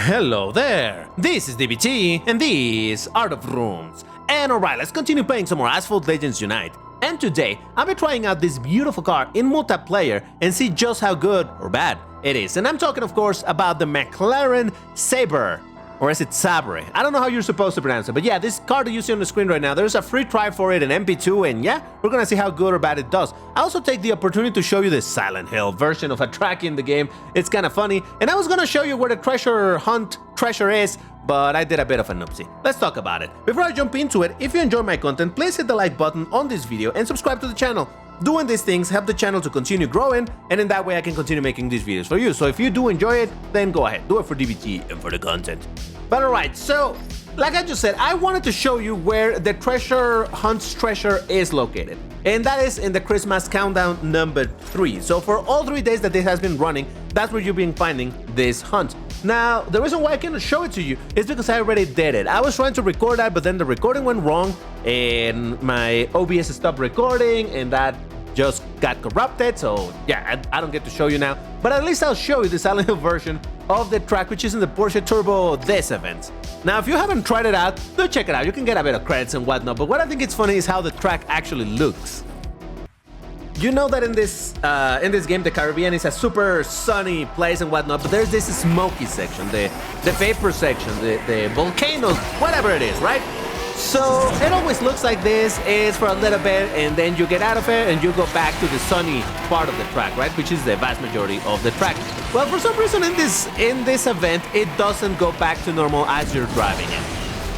Hello there, this is DBT, and these are the rooms. And alright, let's continue playing some more Asphalt Legends Unite. And today, I'll be trying out this beautiful car in multiplayer and see just how good or bad it is. And I'm talking, of course, about the McLaren Sabre. Or is it Sabre? I don't know how you're supposed to pronounce it, but yeah, this car that you see on the screen right now, there's a free try for it in MP2, and yeah, we're gonna see how good or bad it does. I also take the opportunity to show you the Silent Hill version of a track in the game. It's kind of funny, and I was gonna show you where the treasure hunt treasure is, but I did a bit of a noopsie. Let's talk about it. Before I jump into it, if you enjoy my content, please hit the like button on this video and subscribe to the channel. Doing these things help the channel to continue growing, and in that way I can continue making these videos for you. So if you do enjoy it, then go ahead, do it for DBT and for the content. But alright, so like I just said, I wanted to show you where the treasure hunt's treasure is located. And that is in the Christmas countdown number 3. So for all 3 days that this has been running, that's where you've been finding this hunt. Now, the reason why I cannot show it to you is because I already did it. I was trying to record that, but then the recording went wrong and my OBS stopped recording and that just got corrupted, so yeah, I don't get to show you now, but at least I'll show you the Silent Hill version of the track, which is in the Porsche Turbo this event. Now, if you haven't tried it out, do check it out. You can get a bit of credits and whatnot, but what I think is funny is how the track actually looks. You know that in this game, the Caribbean is a super sunny place and whatnot, but there's this smoky section, the vapor section, the volcanoes, whatever it is, right? So it always looks like this is for a little bit, and then you get out of it and you go back to the sunny part of the track, right? Which is the vast majority of the track. Well, for some reason in this event, it doesn't go back to normal as you're driving it.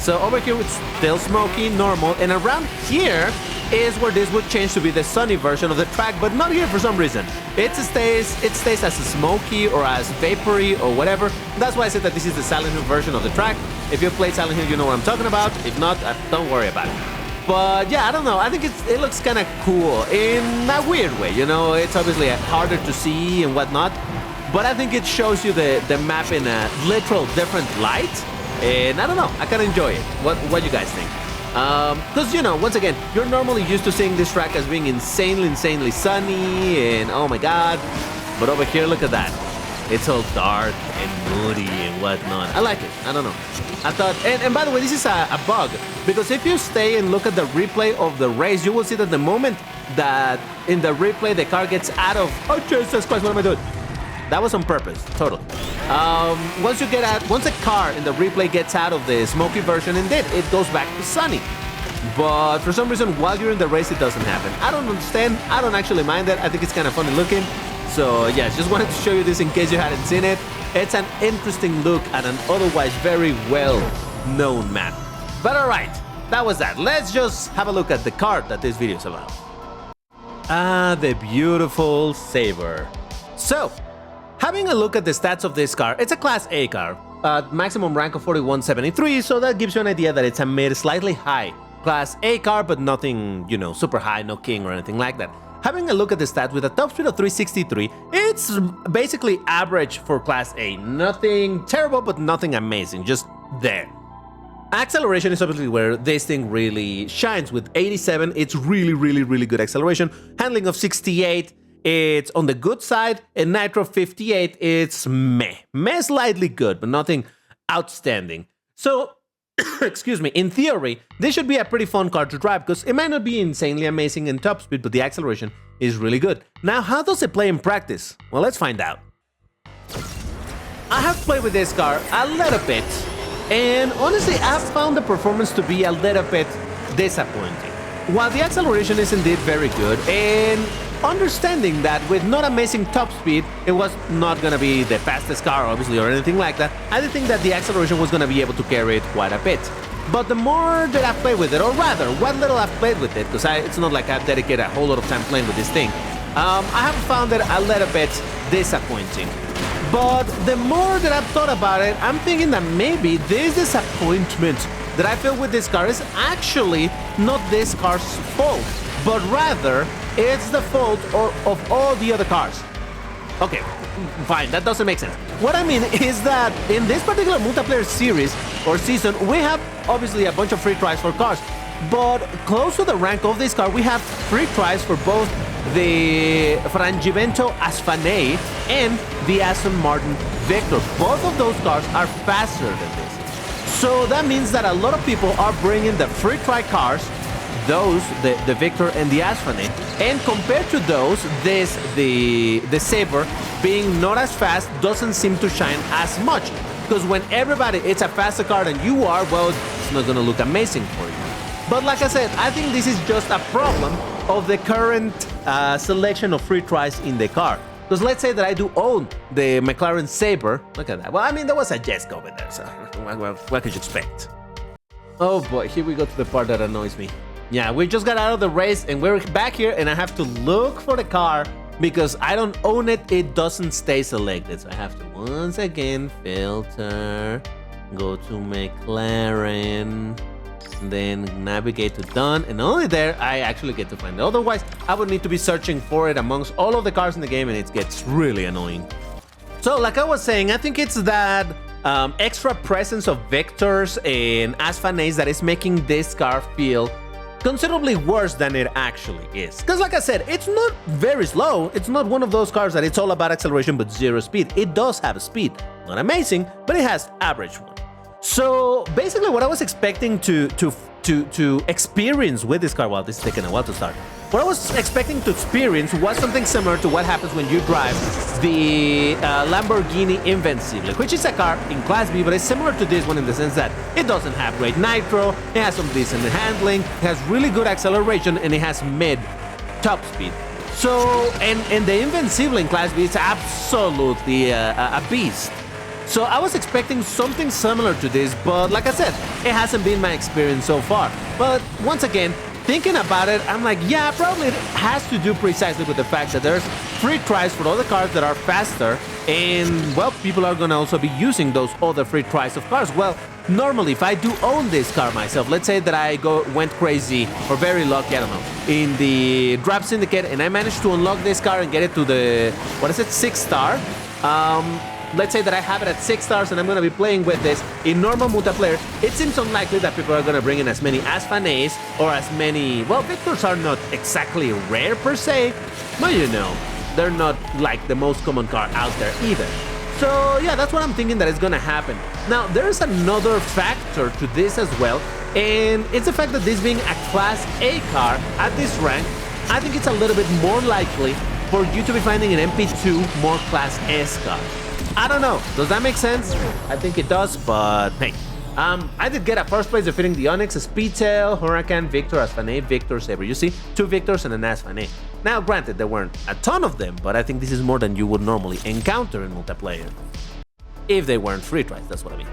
So over here it's still smoky, normal, and around here is where this would change to be the sunny version of the track, but not here for some reason. It stays as smoky or as vapory or whatever. That's why I said that this is the Silent Hill version of the track. If you've played Silent Hill, you know what I'm talking about. If not, don't worry about it. But yeah, I don't know. I think it looks kind of cool in a weird way. You know, it's obviously harder to see and whatnot, but I think it shows you the map in a literal different light. And I don't know, I kind of enjoy it. What you guys think? Because, you know, once again, you're normally used to seeing this track as being insanely sunny and oh my god. But over here, look at that. It's all dark and moody and whatnot. I like it. I don't know. I thought, and by the way, this is a bug, because if you stay and look at the replay of the race, you will see that the moment that in the replay the car gets out of, oh Jesus Christ, what am I doing? That was on purpose, totally. Once a car in the replay gets out of the smoky version, indeed, it goes back to sunny. But for some reason, while you're in the race, it doesn't happen. I don't understand. I don't actually mind it. I think it's kind of funny looking. So yeah, just wanted to show you this in case you hadn't seen it. It's an interesting look at an otherwise very well-known map. But alright, that was that. Let's just have a look at the car that this video is about. Ah, the beautiful Sabre. So, having a look at the stats of this car, it's a Class A car, maximum rank of 4173, so that gives you an idea that it's a mid, slightly high Class A car, but nothing, you know, super high, no king or anything like that. Having a look at the stats with a top speed of 363, it's basically average for Class A. Nothing terrible, but nothing amazing, just there. Acceleration is obviously where this thing really shines. With 87, it's really good acceleration. Handling of 68, it's on the good side, and Nitro 58, it's meh. Meh slightly good, but nothing outstanding. So, excuse me, in theory, this should be a pretty fun car to drive, because it might not be insanely amazing in top speed, but the acceleration is really good. Now, how does it play in practice? Well, let's find out. I have played with this car a little bit, and honestly, I've found the performance to be a little bit disappointing. While the acceleration is indeed very good, and understanding that with not amazing top speed, it was not gonna be the fastest car, obviously, or anything like that, I did think that the acceleration was gonna be able to carry it quite a bit. But the more that I've played with it, or rather, what little I've played with it, because it's not like I've dedicated a whole lot of time playing with this thing, I have found it a little bit disappointing. But the more that I've thought about it, I'm thinking that maybe this disappointment that I feel with this car is actually not this car's fault, but rather it's the fault of all the other cars. Okay, fine, that doesn't make sense. What I mean is that in this particular multiplayer series or season, we have obviously a bunch of free tries for cars, but close to the rank of this car, we have free tries for both the Frangivento Asphalt and the Aston Martin Victor, both of those cars are faster than this. So that means that a lot of people are bringing the free try cars, those, the Victor and the Asphalt, and compared to those, the Sabre being not as fast doesn't seem to shine as much. Because when everybody, it's a faster car than you are, well, it's not gonna look amazing for you. But like I said, I think this is just a problem of the current selection of free tries in the car. Because let's say that I do own the McLaren Sabre. Look at that. Well, I mean, there was a Jet over there, so what could you expect? Oh boy, here we go to the part that annoys me. Yeah, we just got out of the race and we're back here and I have to look for the car because I don't own it, it doesn't stay selected. So I have to once again filter, go to McLaren, then navigate to done, and only there I actually get to find it. Otherwise, I would need to be searching for it amongst all of the cars in the game and it gets really annoying. So like I was saying, I think it's that extra presence of Victors and Asphalt that is making this car feel considerably worse than it actually is. Because like I said, it's not very slow. It's not one of those cars that it's all about acceleration but zero speed. It does have speed. Not amazing, but it has average one. So basically what I was expecting to experience with this car, well, this is taking a while to start. What I was expecting to experience was something similar to what happens when you drive the Lamborghini Invincible, which is a car in Class B, but it's similar to this one in the sense that it doesn't have great nitro, it has some decent handling, it has really good acceleration, and it has mid top speed. So, and the Invincible in Class B is absolutely a beast. So I was expecting something similar to this, but like I said, it hasn't been my experience so far. But once again, thinking about it, I'm like, yeah, probably it has to do precisely with the fact that there's free tries for other cars that are faster, and, well, people are gonna also be using those other free tries of cars. Well, normally, if I do own this car myself, let's say that I went crazy or very lucky, I don't know, in the Draft Syndicate, and I managed to unlock this car and get it to the, what is it, 6-star? Let's say that I have it at 6 stars and I'm going to be playing with this in normal multiplayer. It seems unlikely that people are going to bring in as many Asphalt or as many, well, Victors are not exactly rare per se, but you know, they're not like the most common car out there either. So yeah, that's what I'm thinking that is going to happen. Now, there's another factor to this as well, and it's the fact that this being a Class A car at this rank, I think it's a little bit more likely for you to be finding an MP2 more Class S car. I don't know. Does that make sense? I think it does, but hey. I did get a first place defeating the 𝐆𝐿𝐋𝐃, 𝐵𝐿𝐻𝐿, Victor, Asphalt, Victor, Sabre. You see, 2 Victors and an Asphalt. Now, granted, there weren't a ton of them, but I think this is more than you would normally encounter in multiplayer. If they weren't free tries, that's what I mean.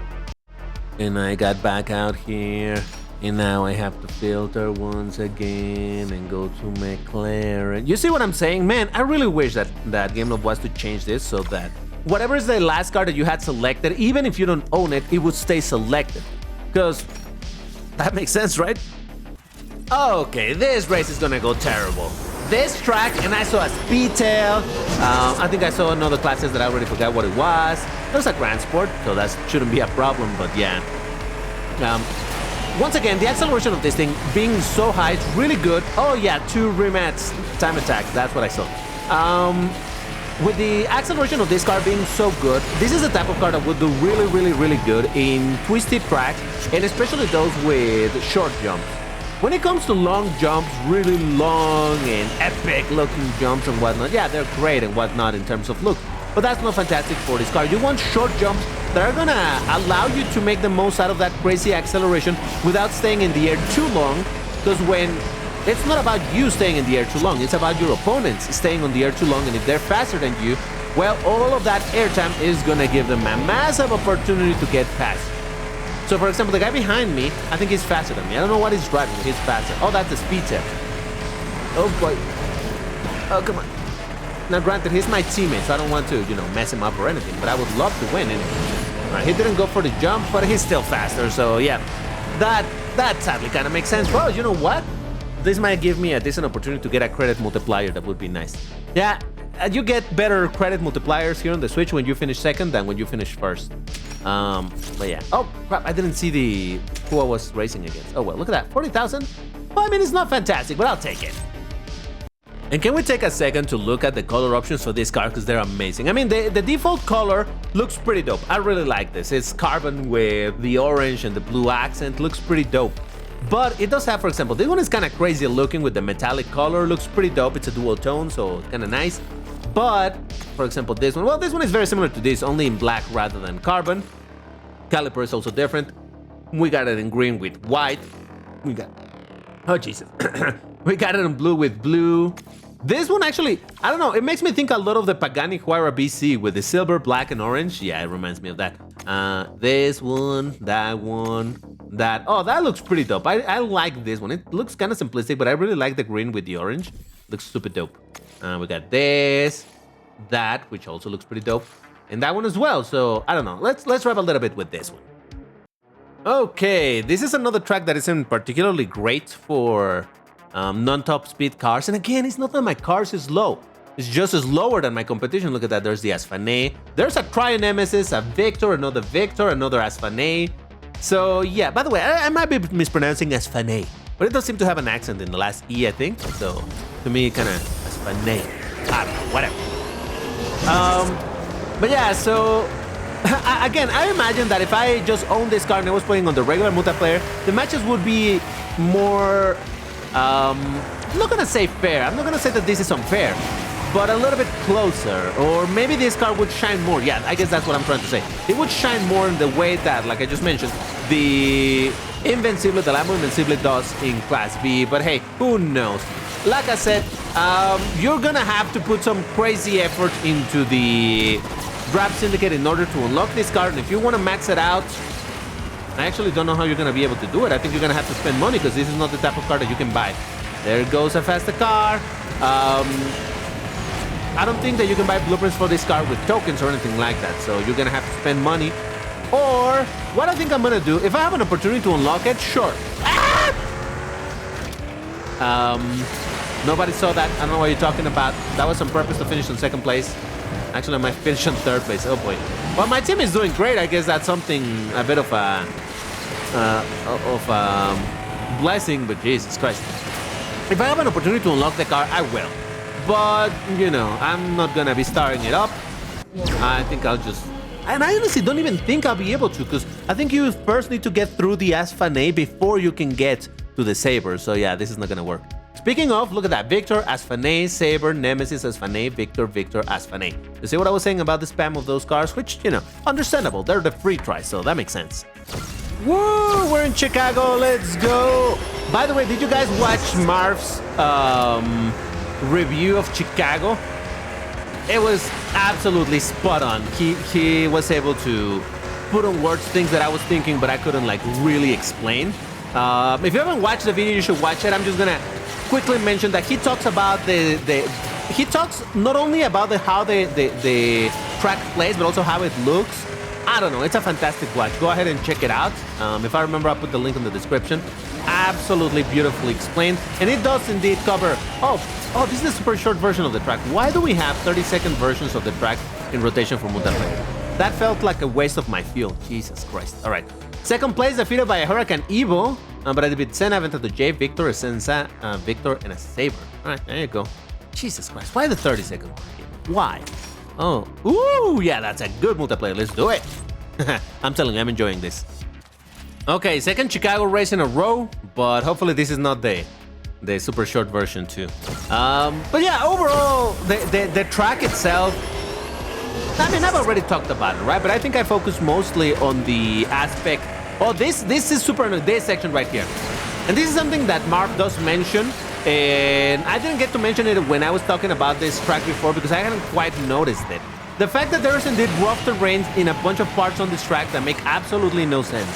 And I got back out here, and now I have to filter once again and go to McLaren. You see what I'm saying? Man, I really wish that GameLoft was to change this so that whatever is the last car that you had selected, even if you don't own it, it would stay selected. Because that makes sense, right? Okay, this race is gonna go terrible. This track, and I saw a Speedtail. I think I saw another classes that I already forgot what it was. There's a Grand Sport, so that shouldn't be a problem, but yeah. Once again, the acceleration of this thing being so high, it's really good. Oh yeah, 2 remats time attack, that's what I saw. With the acceleration of this car being so good, this is the type of car that would do really good in twisted tracks, and especially those with short jumps. When it comes to long jumps, really long and epic looking jumps and whatnot, yeah, they're great and whatnot in terms of look, but that's not fantastic for this car. You want short jumps that are gonna allow you to make the most out of that crazy acceleration without staying in the air too long, because when it's not about you staying in the air too long, it's about your opponents staying on the air too long, and if they're faster than you, well, all of that airtime is gonna give them a massive opportunity to get past. So for example, the guy behind me, I think he's faster than me. I don't know what he's driving, but he's faster. Oh, that's the Speedtail. Oh boy. Oh, come on. Now granted, he's my teammate, so I don't want to, you know, mess him up or anything, but I would love to win. And he didn't go for the jump, but he's still faster, so yeah. That sadly kind of makes sense. Well, you know what? This might give me a decent opportunity to get a credit multiplier. That would be nice. Yeah, you get better credit multipliers here on the Switch when you finish second than when you finish first. But yeah. Oh, crap, I didn't see who I was racing against. Oh, well, look at that, 40,000? Well, I mean, it's not fantastic, but I'll take it. And can we take a second to look at the color options for this car, because they're amazing. I mean, the default color looks pretty dope. I really like this. It's carbon with the orange and the blue accent. Looks pretty dope. But it does have, for example, this one is kind of crazy looking with the metallic color. Looks pretty dope. It's a dual tone, so kind of nice. But, for example, this one, well, this one is very similar to this, only in black rather than carbon. Caliper is also different. We got it in green with white. We got, oh Jesus. We got it in blue with blue. This one actually, I don't know, it makes me think a lot of the Pagani Huayra BC with the silver, black, and orange. Yeah, it reminds me of that. This one, that. Oh, that looks pretty dope. I like this one. It looks kind of simplistic, but I really like the green with the orange. Looks super dope. We got this, that, which also looks pretty dope, and that one as well. So I don't know. Let's rap a little bit with this one. Okay, this is another track that isn't particularly great for non-top speed cars. And again, it's not that my cars is slow. It's just slower than my competition. Look at that. There's the Asphalt. There's a Cryo-Nemesis, a Victor, another Asphalt. So yeah, by the way, I might be mispronouncing Asphalt, but it does seem to have an accent in the last E, I think. So to me, kind of Asphalt. I don't know, whatever. But yeah, so again, I imagine that if I just owned this car and I was playing on the regular multiplayer, the matches would be more, I'm not gonna say fair. I'm not gonna say that this is unfair, but a little bit closer. Or maybe this car would shine more. Yeah, I guess that's what I'm trying to say. It would shine more in the way that, like I just mentioned, the Lambo Invencible does in Class B. But hey, who knows? Like I said, you're gonna have to put some crazy effort into the Draft Syndicate in order to unlock this car. And if you want to max it out, I actually don't know how you're gonna be able to do it. I think you're gonna have to spend money, because this is not the type of car that you can buy. There goes a faster car. I don't think that you can buy blueprints for this car with tokens or anything like that, so you're gonna have to spend money. Or what I think I'm gonna do, if I have an opportunity to unlock it, sure. Nobody saw that. I don't know what you're talking about. That was on purpose to finish in second place. Actually, I might finish in third place. Oh boy. Well, my team is doing great. I guess that's something, a bit of a blessing, but Jesus Christ. If I have an opportunity to unlock the car, I will. But, you know, I'm not gonna be starting it up. I think I'll just... And I honestly don't even think I'll be able to, because I think you first need to get through the Asphalt before you can get to the Sabre. So yeah, this is not gonna work. Speaking of, look at that. Victor, Asphalt, Sabre, Nemesis, Asphalt, Victor, Victor, Asphalt. You see what I was saying about the spam of those cars? Which, you know, understandable. They're the free try, so that makes sense. Woo! We're in Chicago. Let's go! By the way, did you guys watch Marv's review of Chicago? It was absolutely spot on. He was able to put on words things that I was thinking, but I couldn't like really explain. If you haven't watched the video, you should watch it. I'm just gonna quickly mention that he talks about he talks not only about how the track plays, but also how it looks. I don't know, it's a fantastic watch. Go ahead and check it out. If I remember, I'll put the link in the description. Absolutely beautifully explained, and it does indeed cover. Oh, this is a super short version of the track. Why do we have 30-second versions of the track in rotation for multiplayer? That felt like a waste of my fuel. Jesus Christ. All right. Second place defeated by a Huracan Evo, but I did Senna, Aventa to J, Victor, a Sensa, Victor, and a Sabre. All right, there you go. Jesus Christ. Why the 30-second? Why? Oh, ooh, yeah, that's a good multiplayer. Let's do it. I'm telling you, I'm enjoying this. Okay, second Chicago race in a row, but hopefully this is not the super short version too. But yeah, overall, the track itself, I mean, I've already talked about it, right? But I think I focus mostly on the aspect. Oh, this is super, this section right here. And this is something that Marv does mention, and I didn't get to mention it when I was talking about this track before because I hadn't quite noticed it. The fact that there is indeed rough terrain in a bunch of parts on this track that make absolutely no sense.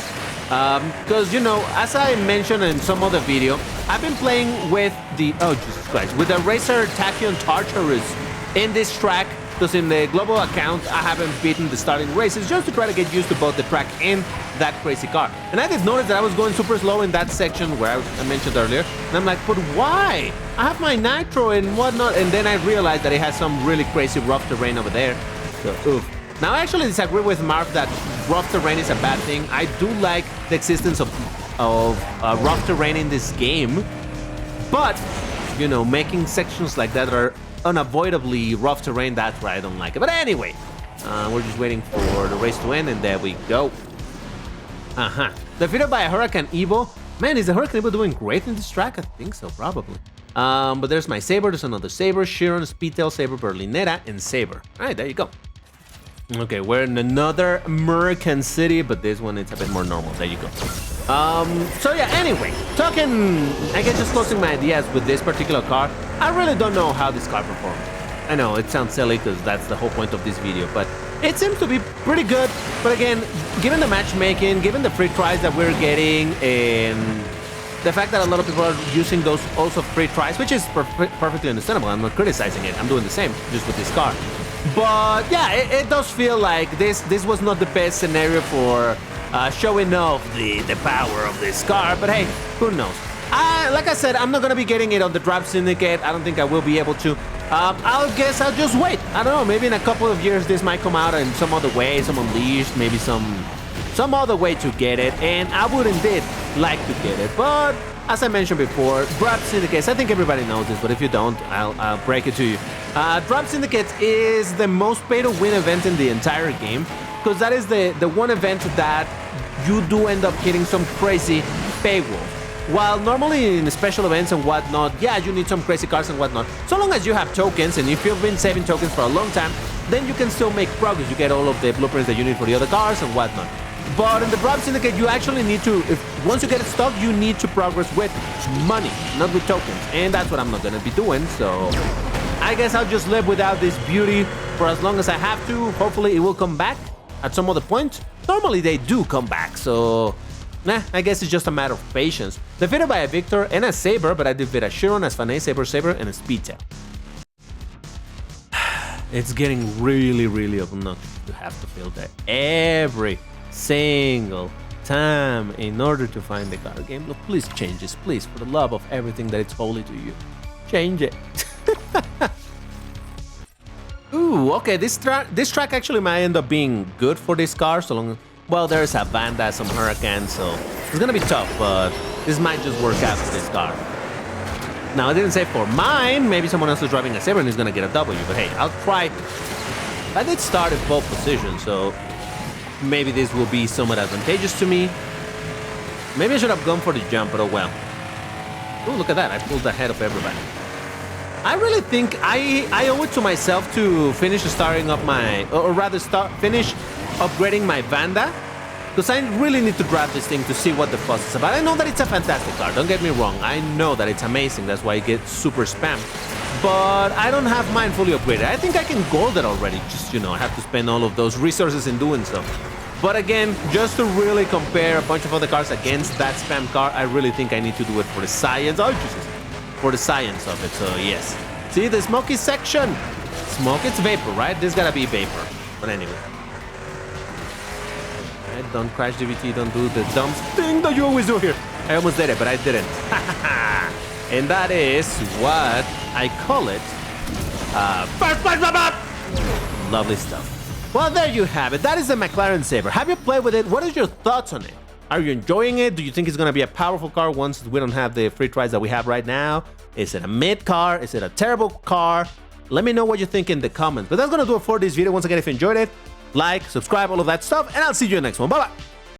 Because, you know, as I mentioned in some other video, I've been playing with the, oh Jesus Christ, with the Racer Tachyon Tartarus in this track, because in the global account, I haven't beaten the starting races just to try to get used to both the track and that crazy car. And I did notice that I was going super slow in that section where I mentioned earlier, and I'm like, but why? I have my nitro and whatnot, and then I realized that it has some really crazy rough terrain over there. So, oof. Now, I actually disagree with Marv that rough terrain is a bad thing. I do like the existence of rough terrain in this game, but you know, making sections like that are unavoidably rough terrain, that's where I don't like it. But anyway, we're just waiting for the race to end, and there we go. Defeated by a Hurricane Evo. Man, is the Hurricane Evo doing great in this track? I think so, probably. But there's my Sabre, there's another Sabre, Chiron, Speedtail, Sabre, Berlinetta, and Sabre. Alright, there you go. Okay, we're in another American city, but this one it's a bit more normal. There you go. So yeah, anyway, talking, I guess just closing my ideas with this particular car, I really don't know how this car performs. I know, it sounds silly because that's the whole point of this video, but it seems to be pretty good. But again, given the matchmaking, given the free tries that we're getting, and the fact that a lot of people are using those also free tries, which is perfectly understandable. I'm not criticizing it. I'm doing the same, just with this car. But yeah, it does feel like this was not the best scenario for showing off the power of this car. But hey, who knows? Like I said, I'm not gonna be getting it on the Drop Syndicate. I don't think I will be able to. I'll guess I'll just wait. I don't know, maybe in a couple of years this might come out in some other way, some unleashed, maybe some other way to get it, and I would indeed like to get it. But as I mentioned before, Drop Syndicates, I think everybody knows this, but if you don't, I'll break it to you. Drop Syndicates is the most pay-to-win event in the entire game, because that is the one event that you do end up hitting some crazy paywall. While normally in special events and whatnot, yeah, you need some crazy cars and whatnot. So long as you have tokens, and if you've been saving tokens for a long time, then you can still make progress. You get all of the blueprints that you need for the other cars and whatnot. But in the Drop Syndicate, you actually need to, once you get it stuck, you need to progress with money, not with tokens. And that's what I'm not going to be doing, so I guess I'll just live without this beauty for as long as I have to. Hopefully it will come back at some other point. Normally they do come back, so nah, I guess it's just a matter of patience. Defeated by a Victor and a Sabre, but I defeated a Chiron, a Svanay, Sabre, and a Speedtail. It's getting really, really obnoxious to have to filter every single time in order to find the car game. Look, please change this, please, for the love of everything that is holy to you. Change it. Ooh, okay, this track actually might end up being good for this car, so long. Well, there's a Vanda, some Hurricane, so it's gonna be tough, but this might just work out for this car. Now, I didn't say for mine, maybe someone else is driving a Sabre and is gonna get a W, but hey, I'll try. I did start in pole position, so maybe this will be somewhat advantageous to me. Maybe I should have gone for the jump, but oh well. Oh, look at that, I pulled ahead of everybody. I really think I owe it to myself to finish starting up my, or rather finish upgrading my Vanda, because I really need to drive this thing to see what the fuss is about. I know that it's a fantastic car, don't get me wrong. I know that it's amazing, that's why it gets super spammed. But I don't have mine fully upgraded. I think I can gold it already, just, you know, I have to spend all of those resources in doing so. But again, just to really compare a bunch of other cars against that spam car, I really think I need to do it for the science. Oh, Jesus. For the science of it, so yes. See, the smoky section. Smoke, it's vapor, right? This gotta be vapor. But anyway. Right, don't crash DVT, don't do the dumb thing that you always do here. I almost did it, but I didn't. And that is what I call it. First place, lovely stuff. Well, there you have it. That is the McLaren Sabre. Have you played with it? What is your thoughts on it? Are you enjoying it? Do you think it's going to be a powerful car once we don't have the free tries that we have right now? Is it a mid car? Is it a terrible car? Let me know what you think in the comments. But that's going to do it for this video. Once again, if you enjoyed it, like, subscribe, all of that stuff, and I'll see you in the next one. Bye-bye.